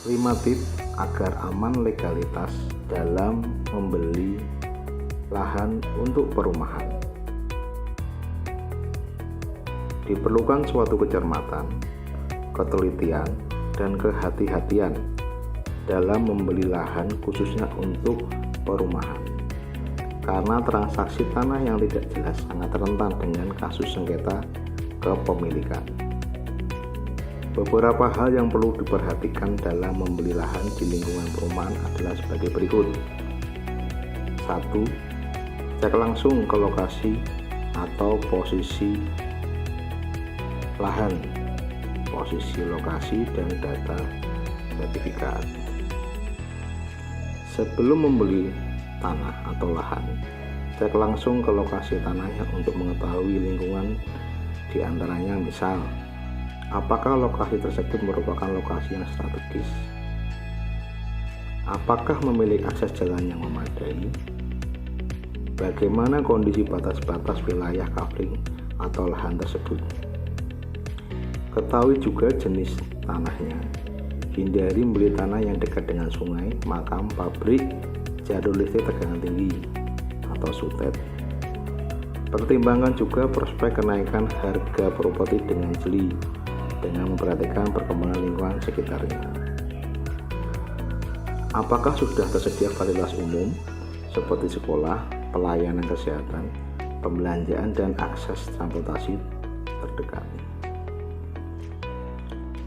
5 tips agar aman legalitas dalam membeli lahan untuk perumahan. Diperlukan suatu kecermatan, ketelitian, dan kehati-hatian dalam membeli lahan khususnya untuk perumahan. Karena transaksi tanah yang tidak jelas sangat rentan dengan kasus sengketa kepemilikan. Beberapa hal yang perlu diperhatikan dalam membeli lahan di lingkungan perumahan adalah sebagai berikut. 1. Cek langsung ke lokasi atau posisi lahan, posisi lokasi dan data sertifikat. Sebelum membeli tanah atau lahan, cek langsung ke lokasi tanahnya untuk mengetahui lingkungan, di antaranya misal, apakah lokasi tersebut merupakan lokasi yang strategis? Apakah memiliki akses jalan yang memadai? Bagaimana kondisi batas-batas wilayah kafling atau lahan tersebut? Ketahui juga jenis tanahnya. Hindari membeli tanah yang dekat dengan sungai, makam, pabrik, jalur listrik tegangan tinggi atau sutet. Pertimbangkan juga prospek kenaikan harga properti dengan jeli dengan memperhatikan perkembangan lingkungan sekitarnya. Apakah sudah tersedia fasilitas umum seperti sekolah, pelayanan kesehatan, pembelanjaan, dan akses transportasi terdekat?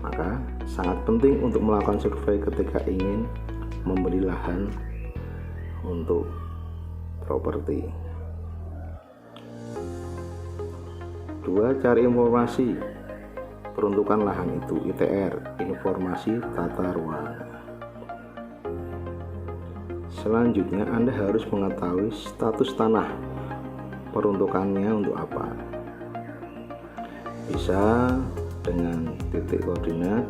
Maka sangat penting untuk melakukan survei ketika ingin membeli lahan untuk properti. 2. Cari informasi peruntukan lahan itu, ITR, informasi tata ruang. Selanjutnya, Anda harus mengetahui status tanah, peruntukannya untuk apa. Bisa dengan titik koordinat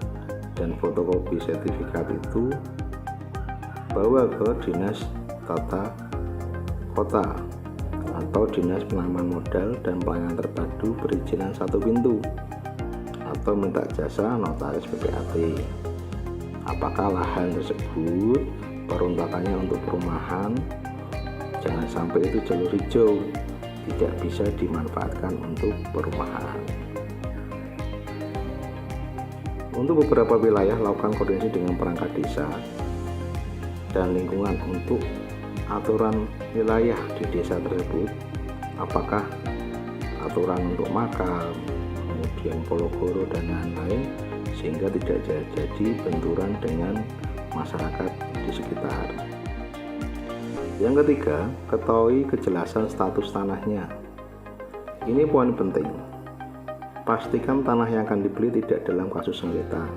dan fotokopi sertifikat itu bawa ke Dinas Tata Kota atau Dinas Penanaman Modal dan Pelayanan Terpadu Perizinan Satu Pintu, atau minta jasa notaris PPAT. Apakah lahan tersebut peruntukannya untuk perumahan? Jangan sampai itu jalur hijau, tidak bisa dimanfaatkan untuk perumahan. Untuk beberapa wilayah, lakukan koordinasi dengan perangkat desa dan lingkungan untuk aturan wilayah di desa tersebut, apakah aturan untuk makam, kemudian pologoro dan lain-lain, sehingga tidak jadi benturan dengan masyarakat di sekitar. Yang ketiga, ketahui kejelasan status tanahnya. Ini poin penting. Pastikan tanah yang akan dibeli tidak dalam kasus sengketa,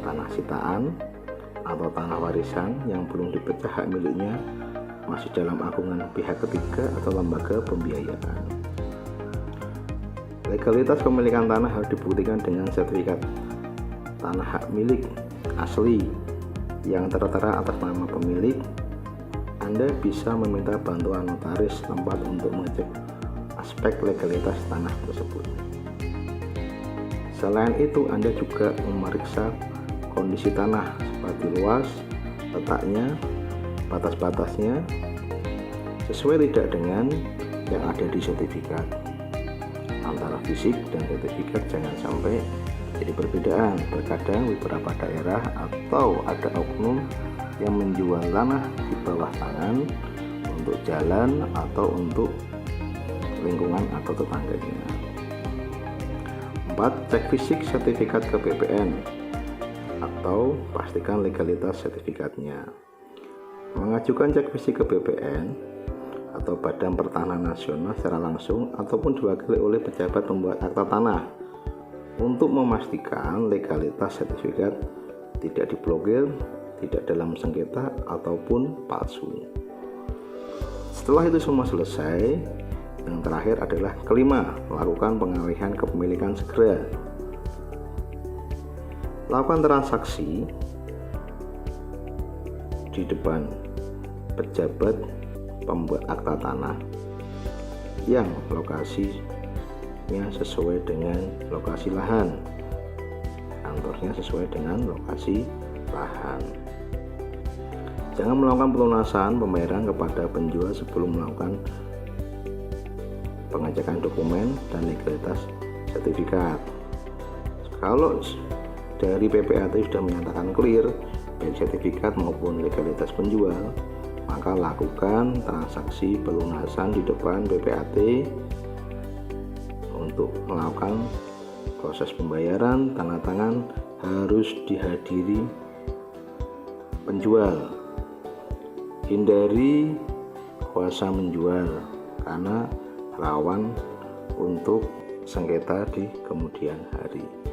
tanah sitaan, atau tanah warisan yang belum dipecah hak miliknya, masih dalam akungan pihak ketiga atau lembaga pembiayaan. Legalitas kepemilikan tanah harus dibuktikan dengan sertifikat tanah hak milik asli yang tertera atas nama pemilik. Anda bisa meminta bantuan notaris tempat untuk mengecek aspek legalitas tanah tersebut. Selain itu, Anda juga memeriksa kondisi tanah seperti luas, letaknya, batas-batasnya, sesuai tidak dengan yang ada di sertifikat. Antara fisik dan sertifikat jangan sampai jadi perbedaan. Terkadang beberapa daerah atau ada oknum yang menjual tanah di bawah tangan untuk jalan atau untuk lingkungan atau tetangganya. 4. Cek fisik sertifikat ke BPN atau pastikan legalitas sertifikatnya. Mengajukan cek fisik ke BPN atau Badan Pertanahan Nasional secara langsung ataupun diwakili oleh pejabat pembuat akta tanah untuk memastikan legalitas sertifikat tidak diblokir, tidak dalam sengketa ataupun palsu. Setelah itu semua selesai, yang terakhir adalah kelima, lakukan pengalihan kepemilikan segera. Lakukan transaksi di depan pejabat pembuat akta tanah yang lokasinya sesuai dengan lokasi lahan kantornya sesuai dengan lokasi lahan. Jangan melakukan pelunasan pembayaran kepada penjual sebelum melakukan pengecekan dokumen dan legalitas sertifikat. Kalau dari PPAT sudah menyatakan clear baik sertifikat maupun legalitas penjual, maka lakukan transaksi pelunasan di depan PPAT untuk melakukan proses pembayaran. Tanda tangan harus dihadiri penjual. Hindari kuasa menjual karena rawan untuk sengketa di kemudian hari.